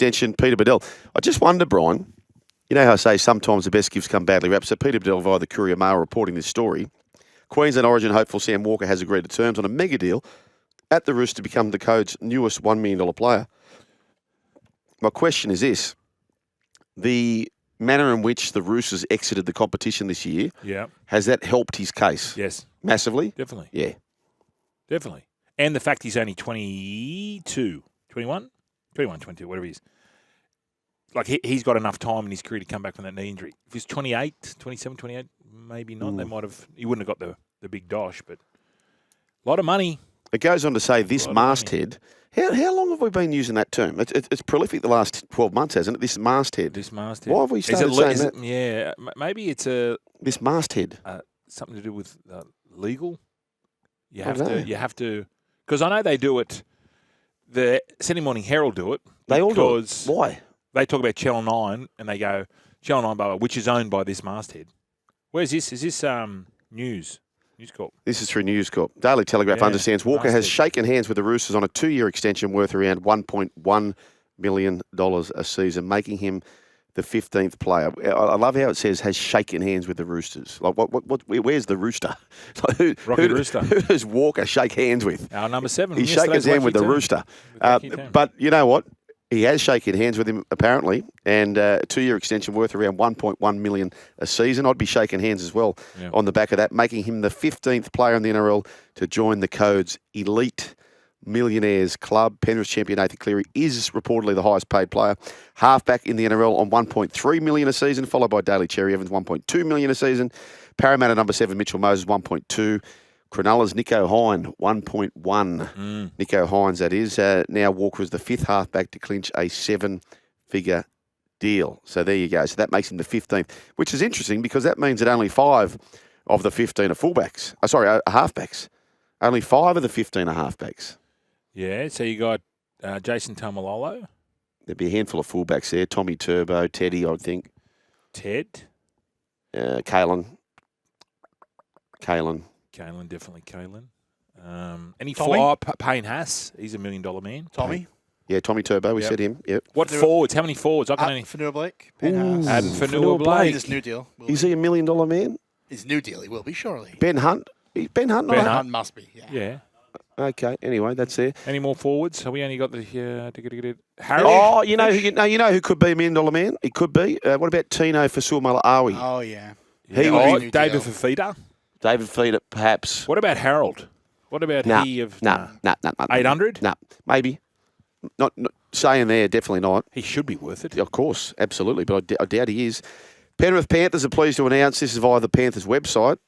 extension, Peter Bedell. I just wonder, Brian, you know how I say sometimes the best gifts come badly wrapped. So Peter Bedell via the Courier Mail reporting this story. Queensland Origin hopeful Sam Walker has agreed to terms on a mega deal at the Roosters to become the Code's newest $1 million player. My question is this. The manner in which the Roosters exited the competition this year, has that helped his case? Yes. Massively? Definitely. Yeah. Definitely. And the fact he's only 22, 21, 22, whatever he is. Like, he's got enough time in his career to come back from that knee injury. If he's 28, 27, 28, maybe not. They might have. He wouldn't have got the big dosh, but a lot of money. It goes on to say this masthead. How long have we been using that term? It's prolific the last 12 months, hasn't it? This masthead. This masthead. Why have we started saying that? Yeah, maybe it's this masthead. Something to do with legal. You have to, because I know they do it. The Sydney Morning Herald do it. They all do it. Why? They talk about Channel 9 and they go, Channel 9, blah, blah, which is owned by this masthead. Where's this? Is this News Corp? This is through News Corp. Daily Telegraph understands Walker has shaken hands with the Roosters on a 2-year extension worth around $1.1 million a season, making him the 15th player. I love how it says has shaken hands with the Roosters. Like, where's the Rooster? Like, who does Walker shake hands with? Our number 7. He shakes his hand with the Rooster. But you know what? He has shaken hands with him, apparently, and a 2-year extension worth around $1.1 million a season. I'd be shaking hands as well on the back of that, making him the 15th player in the NRL to join the Code's elite millionaires club. Penrith champion Nathan Cleary is reportedly the highest paid player. Halfback in the NRL on $1.3 million a season, followed by Daly Cherry Evans, $1.2 million a season. Parramatta number 7, Mitchell Moses, $1.2. Cronulla's Nico Hine, 1.1. Nico Hines, that is. Now Walker is the 5th halfback to clinch a 7-figure deal. So there you go. So that makes him the 15th, which is interesting because that means that only 5 of the 15 are fullbacks. Are halfbacks. Only 5 of the 15 are halfbacks. Yeah, so you got Jason Taumalolo. There'd be a handful of fullbacks there. Tommy Turbo, Teddy, I think. Ted. Kalen, Definitely Kalen. Any Tommy? Payne Haas, he's $1 million man. Tommy? Yeah, Tommy Turbo, we said him. Yep. What forwards? How many forwards? I can only... Fanua Blake. Payne Haas. Fanua Blake. His new deal. Is he $1 million man? His new deal, he will be, surely. Ben Hunt? Ben Hunt? Ben Hunt must be, Yeah. Okay, anyway, that's there. Any more forwards? Have we only got the Harold? Oh, you know who could be $1 million man? He could be. What about Tino Fasuamala-Awi? Oh, yeah. David Fafita? David Fafita, perhaps. What about Harold? What about he of... No. 800? No, maybe. Not saying there, definitely not. He should be worth it. Of course, absolutely, but I doubt he is. Penrith Panthers are pleased to announce, this is via the Panthers website,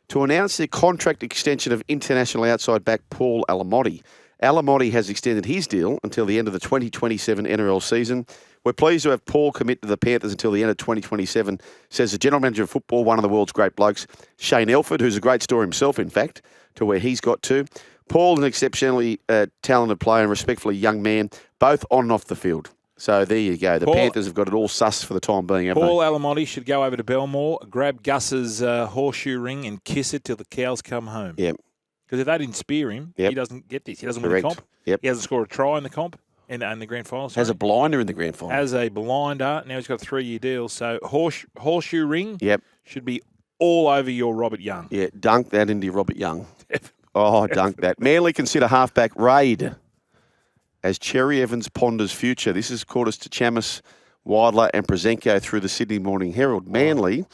to announce their contract extension of international outside back Paul Alamotti. Alamotti has extended his deal until the end of the 2027 NRL season. We're pleased to have Paul commit to the Panthers until the end of 2027, says the General Manager of Football, one of the world's great blokes, Shane Elford, who's a great story himself, in fact, to where he's got to. Paul is an exceptionally talented player and respectfully young man, both on and off the field. So there you go. The Panthers have got it all sus for the time being, haven't Paul Alamotti should go over to Belmore, grab Gus's horseshoe ring and kiss it till the cows come home. Yep. Because if they didn't spear him, he doesn't get this. He doesn't win the comp. Yep. He hasn't scored a try in the comp and the grand final. Has a blinder in the grand final. Has a blinder. Now he's got a 3-year deal. So horseshoe ring should be all over your Robert Young. Yeah, dunk that into your Robert Young. Dunk that. Manly consider halfback Raid as Cherry Evans ponders future. This has caught us to Chamis, Widler and Prezenko through the Sydney Morning Herald. Manly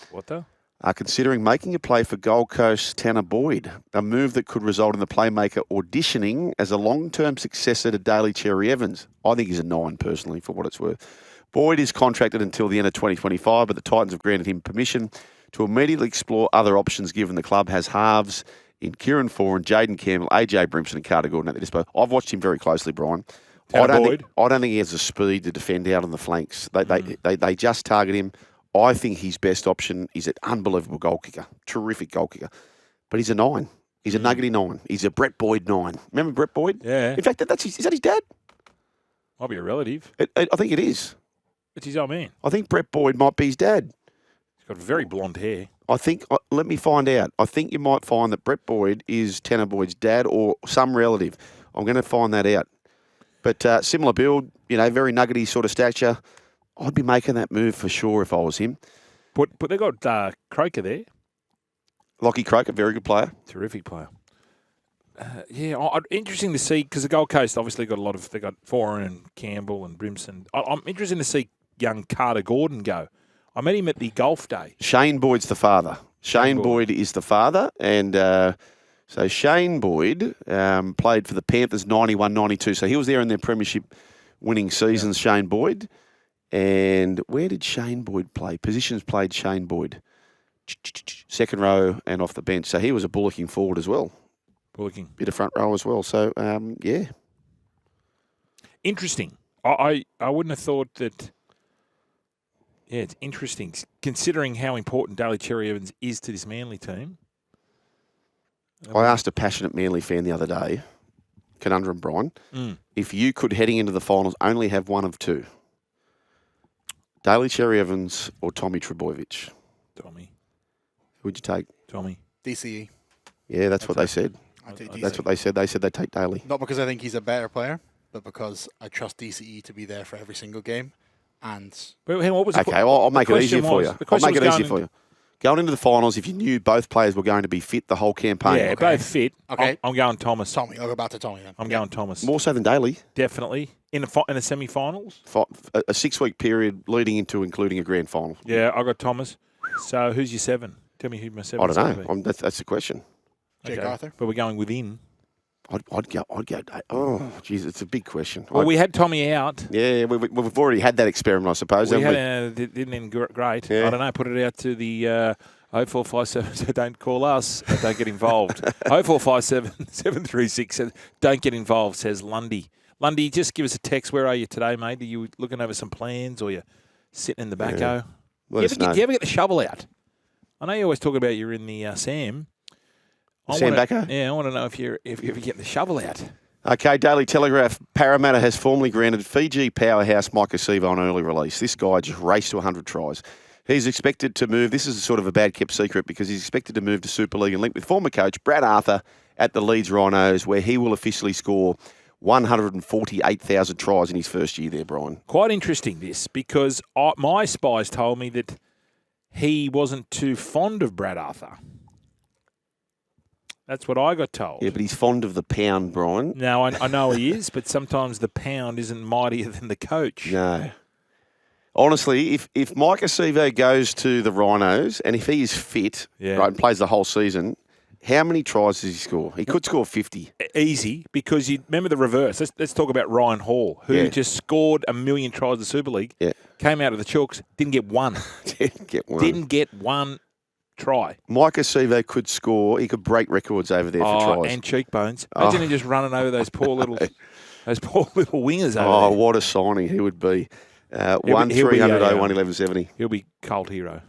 are considering making a play for Gold Coast Tanner Boyd, a move that could result in the playmaker auditioning as a long-term successor to Daly Cherry Evans. I think he's a 9, personally, for what it's worth. Boyd is contracted until the end of 2025, but the Titans have granted him permission to immediately explore other options, given the club has halves in Kieran Foran, Jaden Campbell, AJ Brimson and Carter Gordon at the disposal. I've watched him very closely, Brian. I don't think he has the speed to defend out on the flanks. They just target him. I think his best option is an unbelievable goal kicker, terrific goal kicker. But he's a 9. He's a nuggety 9. He's a Brett Boyd 9. Remember Brett Boyd? Yeah. In fact, is that his dad? Might be a relative. I think it is. It's his old man. I think Brett Boyd might be his dad. He's got very blonde hair. I think, let me find out. I think you might find that Brett Boyd is Tanner Boyd's dad or some relative. I'm going to find that out. But similar build, very nuggety sort of stature. I'd be making that move for sure if I was him. But they got Croker there. Lockie Croker, very good player. Terrific player. Interesting to see because the Gold Coast obviously got they got Foran and Campbell and Brimson. I'm interested to see young Carter Gordon go. I met him at the golf day. Shane Boyd's the father. Shane Boyd. Boyd is the father. And so Shane Boyd played for the Panthers 91-92. So he was there in their premiership winning seasons, Shane Boyd. And where did Shane Boyd play? Positions played Shane Boyd. Second row and off the bench. So he was a bullocking forward as well. Bullocking. Bit of front row as well. So, yeah. Interesting. I wouldn't have thought that. Yeah, it's interesting considering how important Daly Cherry Evans is to this Manly team. I asked a passionate Manly fan the other day, Conundrum Brian, if you could, heading into the finals, only have one of two, Daly Cherry Evans or Tommy Trbojevic, Tommy. who would you take? Tommy. DCE. Yeah, that's what they said. I take DCE. That's what they said. They said they'd take Daly. Not because I think he's a better player, but because I trust DCE to be there for every single game. And But hang on, what was the Okay, well, I'll make it question easier for was- you. the I'll question make it was easier for you. Going into the finals, if you knew both players were going to be fit the whole campaign, Yeah, both fit. Okay. I'm going Thomas. Tommy, I'll go back to Tommy then. I'm going Thomas. more so than Daly, Definitely. In the semi-finals? a 6-week period leading into including a grand final. Yeah, I got Thomas. So who's your seven? Tell me who my seven I is don't gonna know. be. That's the question. Jake Okay. Arthur. But we're going within. I'd go. Oh, geez, it's a big question. Well, we had Tommy out. Yeah, we've already had that experiment, I suppose. We haven't had didn't end great. Yeah. I don't know. Put it out to the 0457. So don't call us. Don't get involved. 0457 736. Don't get involved. Says Lundy. Lundy, just give us a text. Where are you today, mate? Are you looking over some plans, or you sitting in the backhoe? Let You us ever, know. do you ever get the shovel out? I know you always talk about you're in the Sam. Sam backhoe? Yeah, I want to know if you're getting the shovel out. Okay, Daily Telegraph. Parramatta has formally granted Fiji powerhouse Mike Acevo an early release. This guy just raced to 100 tries. He's expected to move. This is sort of a bad-kept secret because he's expected to move to Super League and link with former coach Brad Arthur at the Leeds Rhinos, where he will officially score 148,000 tries in his first year there, Brian. Quite interesting, this, because my spies told me that he wasn't too fond of Brad Arthur. That's what I got told. Yeah, but he's fond of the pound, Brian. Now, I know he is, but sometimes the pound isn't mightier than the coach. No. Honestly, if Mike Acevo goes to the Rhinos and if he is fit, Yeah. right, and plays the whole season, how many tries does he score? He could score 50. Easy, because you remember the reverse. Let's talk about Ryan Hall, who Yeah. just scored 1,000,000 tries in the Super League, Yeah. came out of the Chooks, didn't get one. Didn't get one. Didn't get one try. Mike Acevo could score. He could break records over there for tries. And cheekbones. Imagine him just running over those poor little wingers over Oh, there. what a signing he would be. He'll be 1-300 a, 01-1170. He'll be cult hero.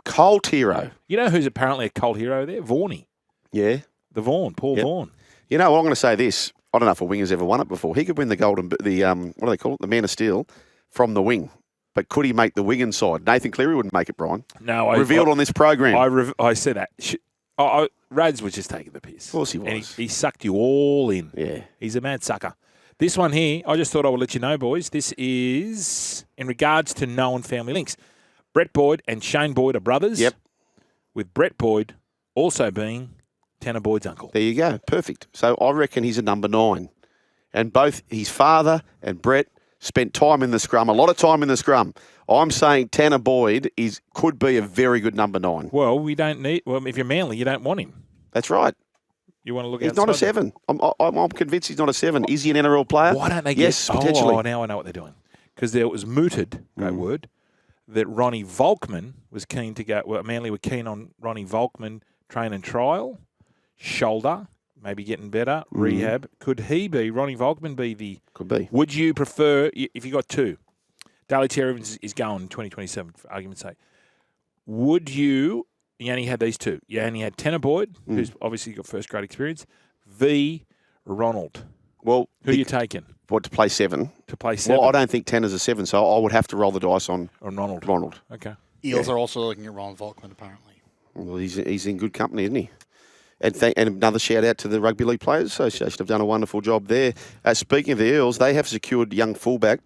Colt hero. You know who's apparently a cult hero there? Vaughnie. Yeah. The Vaughan, Paul Yep. Vaughan. You know, I'm going to say this. I don't know if a winger's ever won it before. He could win the what do they call it? The Man of Steel from the wing. But could he make the wing inside? Nathan Cleary wouldn't make it, Brian. No, Revealed on this program. I said that. Rads was just taking the piss. Of course he And was. he sucked you all in. Yeah. He's a mad sucker. This one here, I just thought I would let you know, boys. This is in regards to known family links. Brett Boyd and Shane Boyd are brothers. Yep. With Brett Boyd also being Tanner Boyd's uncle. There you go. Perfect. So I reckon he's a number 9. And both his father and Brett spent time in the scrum, a lot of time in the scrum. I'm saying Tanner Boyd could be a very good number 9. Well, we don't need. Well, if you're Manly, you don't want him. That's right. You want to look He's outside not a there. 7. I'm convinced he's not a 7. Is he an NRL player? Why don't they get... Yes, potentially. Oh, now I know what they're doing. Because there was mooted, great word, that Ronnie Volkman was keen to go... Well, Manly were keen on Ronnie Volkman train and trial, shoulder, maybe getting better, rehab. Could Ronnie Volkman be the... Could be. Would you prefer, if you got two, Daly Cherry Evans is going in 2027, for argument's sake, would you only had these two. You only had Tanner Boyd, who's obviously got first grade experience, v. Ronald. Well, Who are you taking what, to play 7? to play 7? Well, I don't think Tanner's a 7, so I would have to roll the dice on Ronald. Ronald. Okay. Eels are also looking at Ron Volkman, apparently. Well, he's in good company, isn't he? And another shout out to the Rugby League Players Association. Have done a wonderful job there. Speaking of the Eels, they have secured young fullback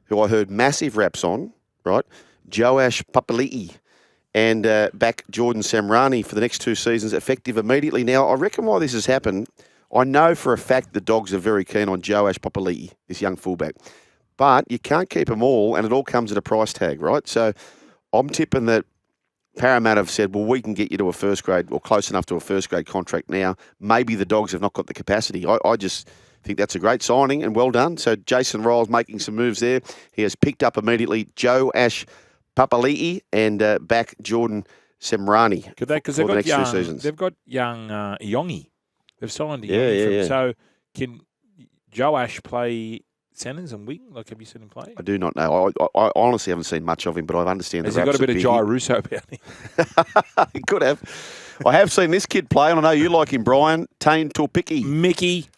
who I heard massive raps on, right? Joash Papali'i and back Jordan Samrani for the next 2 seasons, effective immediately. Now, I reckon why this has happened, I know for a fact the Dogs are very keen on Joash Papali'i, this young fullback. But you can't keep them all, and it all comes at a price tag, right? So I'm tipping that Parramatta have said, well, we can get you to a first grade or close enough to a first grade contract now. Maybe the Dogs have not got the capacity. I just think that's a great signing and well done. So Jason Ryles making some moves there. He has picked up immediately Joash Papali'i and back Jordan Semrani Because for the next 2 seasons. They've got young Iongi. They've signed Iongi. Yeah. So can Joash play centres and wing? Like, have you seen him play? I do not know. I honestly haven't seen much of him, but I understand Has the he got raps a bit are of big. Jai Russo about him? He could have. I have seen this kid play, and I know you like him, Brian. Tane Torpiki Mickey.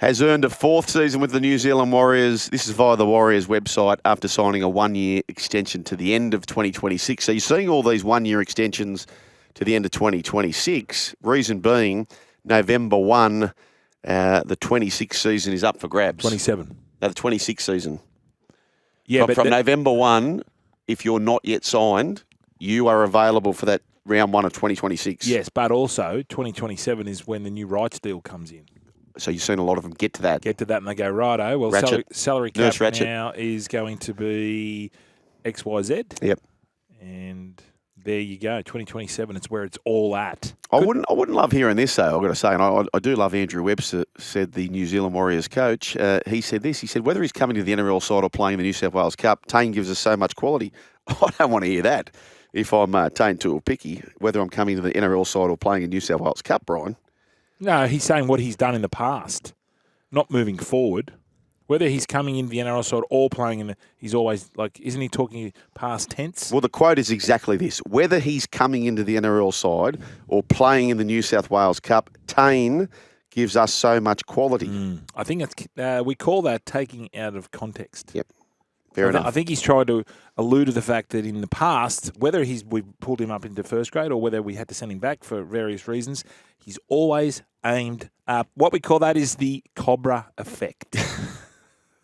has earned a 4th season with the New Zealand Warriors. This is via the Warriors website after signing a 1-year extension to the end of 2026. So you're seeing all these 1-year extensions to the end of 2026. Reason being, November 1, the 26 season is up for grabs. 27. No, the 26 season. Yeah, From November 1, if you're not yet signed, you are available for that round 1 of 2026. yes, but also 2027 is when the new rights deal comes in. So you've seen a lot of them get to that. Get to that and they go, righto, well, Ratchet. salary Nurse cap Ratchet. now is going to be XYZ. Yep. And there you go. 2027, it's where it's all at. I wouldn't love hearing this though. I've got to say, and I do love Andrew Webster, said the New Zealand Warriors coach. He said this. He said whether he's coming to the NRL side or playing the New South Wales Cup, Tane gives us so much quality. I don't want to hear that. If I'm Tane Tuapiki, whether I'm coming to the NRL side or playing in New South Wales Cup, Brian. No, he's saying what he's done in the past, not moving forward. Whether he's coming into the NRL side or playing in he's always like, isn't he talking past tense? Well, the quote is exactly this. Whether he's coming into the NRL side or playing in the New South Wales Cup, Tane gives us so much quality. I think it's we call that taking out of context. Yep. Fair enough. I think he's tried to allude to the fact that in the past, whether we pulled him up into first grade or whether we had to send him back for various reasons, he's always aimed up. What we call that is the Cobra effect.